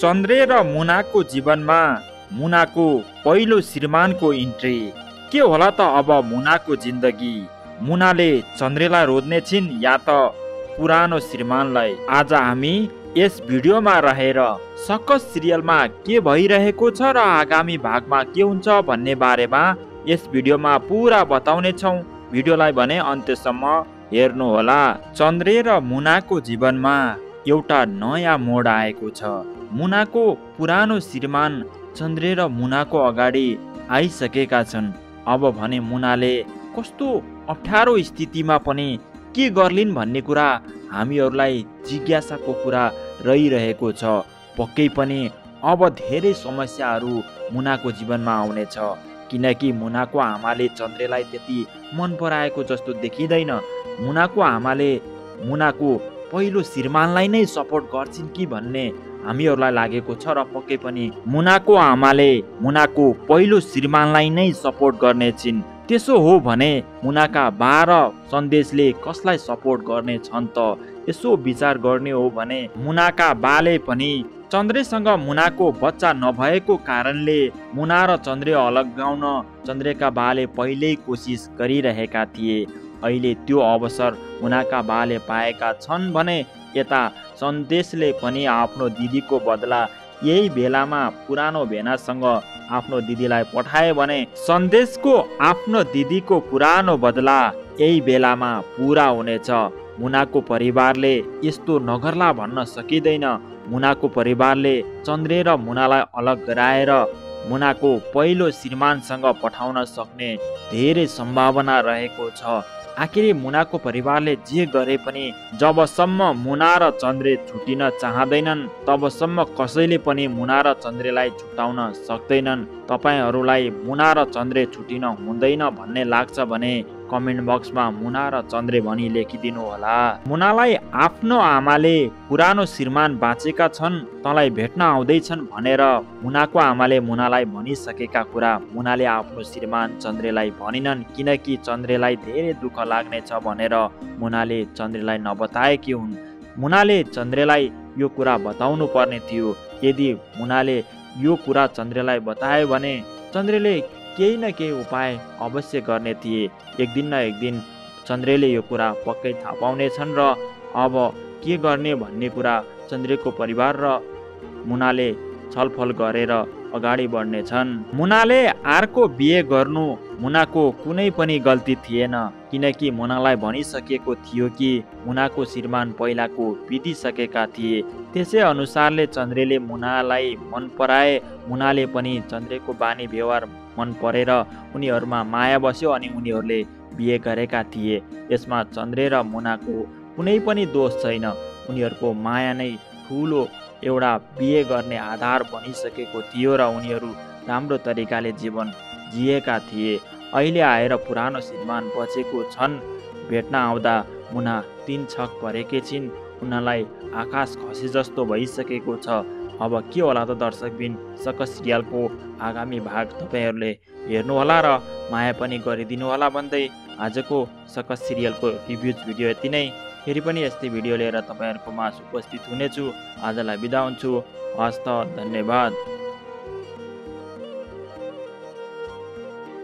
चन्द्रे र मुनाको जीवनमा मुनाको पहिलो श्रीमानको इन्ट्री। के होला त अब मुनाको जिन्दगी? मुनाले चन्द्रेलाई रोज्ने छिन् या त पुरानो श्रीमानलाई? आज हामी यस भिडियोमा रहेर सकस सिरियलमा के भइरहेको छ र आगामी भागमा के हुन्छ भन्ने बारेमा यस भिडियोमा पुरा बताउने छौं। भिडियोलाई भने अन्त्यसम्म हेर्नुहोला। चन्द्रे र मुनाको जीवनमा एउटा नयाँ मोड आएको छ। मुनाको पुरानो श्रीमान चन्द्रे र मुनाको अगाडि आइसकेका छन्। अब भने मुनाले कस्तो अप्ठ्यारो स्थितिमा पनि के गर्लिन् भन्ने कुरा हामीहरूलाई जिज्ञासाको कुरा रहिरहेको छ। पक्कै पनि अब धेरै समस्याहरू मुनाको जीवनमा आउनेछ, किनकि मुनाको आमाले चन्द्रेलाई त्यति मन पराएको जस्तो देखिँदैन। मुनाको आमाले मुनाको पहिलो श्रीमानलाई नै सपोर्ट गर्छिन् कि भन्ने हामीहरूलाई लागेको छ र पक्कै पनि मुनाको आमाले मुनाको पहिलो श्रीमानलाई नै सपोर्ट गर्ने छिन्। त्यसो हो भने मुनाका 12 सन्देशले कसलाई सपोर्ट गर्ने छन् त? यसो विचार गर्ने हो भने मुनाका बाले पनि चन्द्रेसँग मुनाको बच्चा नभएको कारणले मुना र चन्द्रे अलग गाउन चन्द्रेका बाले पहिल्यै कोसिस गरिरहेका थिए। अहिले त्यो अवसर मुनाका बाले पाएका छन् भने यता सन्देशले पनि आफ्नो दिदीको बदला यही बेलामा पुरानो भेनासँग आफ्नो दिदीलाई पठाए भने सन्देशको आफ्नो दिदीको पुरानो बदला यही बेलामा पुरा हुनेछ। मुनाको परिवारले यस्तो नगर्ला भन्न सकिँदैन। मुनाको परिवारले चन्द्रे र मुनालाई अलग गराएर मुनाको पहिलो श्रीमानसँग पठाउन सक्ने धेरै सम्भावना रहेको छ। आखिर मुनाको परिवारले जे गरे पनि जबसम्म मुना र चन्द्रे छुटिन चाहँदैनन् तबसम्म कसैले पनि मुना र चन्द्रेलाई छुटाउन सक्दैनन्। तपाईहरूलाई मुना र चन्द्रे छुटिन हुँदैन भन्ने लाग्छ भने कमेन्ट बक्समा मुना र चन्द्रे भनी लेखिदिनु होला। मुनालाई आफ्नो आमाले पुरानो श्रीमान बाँचेका छन्, तँलाई भेट्न आउँदैछन् भनेर मुनाको आमाले मुनालाई भनिसकेका कुरा मुनाले आफ्नो श्रीमान चन्द्रेलाई भनिनन्, किनकि चन्द्रेलाई धेरै दुःख लाग्नेछ भनेर मुनाले चन्द्रेलाई नबताएकी हुन्। मुनाले चन्द्रेलाई यो कुरा बताउनु पर्ने थियो। यदि मुनाले यो कुरा चन्द्रेलाई बताए भने चन्द्रेले केही न केही उपाय अवश्य गर्ने थिए। एक दिन न एक दिन चन्द्रेले यो कुरा पक्कै थाहा पाउनेछन् र अब के गर्ने भन्ने कुरा चन्द्रेको परिवार र मुनाले छलफल गरेर अगाडि बढ्नेछन्। मुनाले अर्को बिहे गर्नु मुनाको कुनै पनि गल्ती थिएन, किनकि मुनालाई भनिसकेको थियो कि मुनाको श्रीमान पहिलाको बितिसकेका थिए। त्यसै अनुसारले चन्द्रेले मुनालाई मन पराए। मुनाले पनि चन्द्रेको बानी व्यवहार मन परेर उनीहरूमा माया बस्यो अनि उनीहरूले बिहे गरेका थिए। यसमा चन्द्रे र मुनाको कुनै पनि दोष छैन। उनीहरूको माया नै ठुलो एउटा बिहे गर्ने आधार बनिसकेको थियो र उनीहरू राम्रो तरिकाले जीवन जिएका थिए। अहिले आएर पुरानो श्रीमान बचेको छन्। भेट्न आउँदा मुना 3 छक परेकी छिन्। उनीलाई आकाश खसे जस्तो भइसकेको छ। अब के होला त दर्शकबिन? सकस सिरियलको आगामी भाग तपाईँहरूले हेर्नुहोला र माया पनि गरिदिनु होला भन्दै आजको सकस सिरियलको रिभ्युज भिडियो यति नै। फेरि पनि यस्तै भिडियो लिएर तपाईँहरूको माझ उपस्थित हुनेछु। आजलाई बिदा हुन्छु। हस्त, धन्यवाद।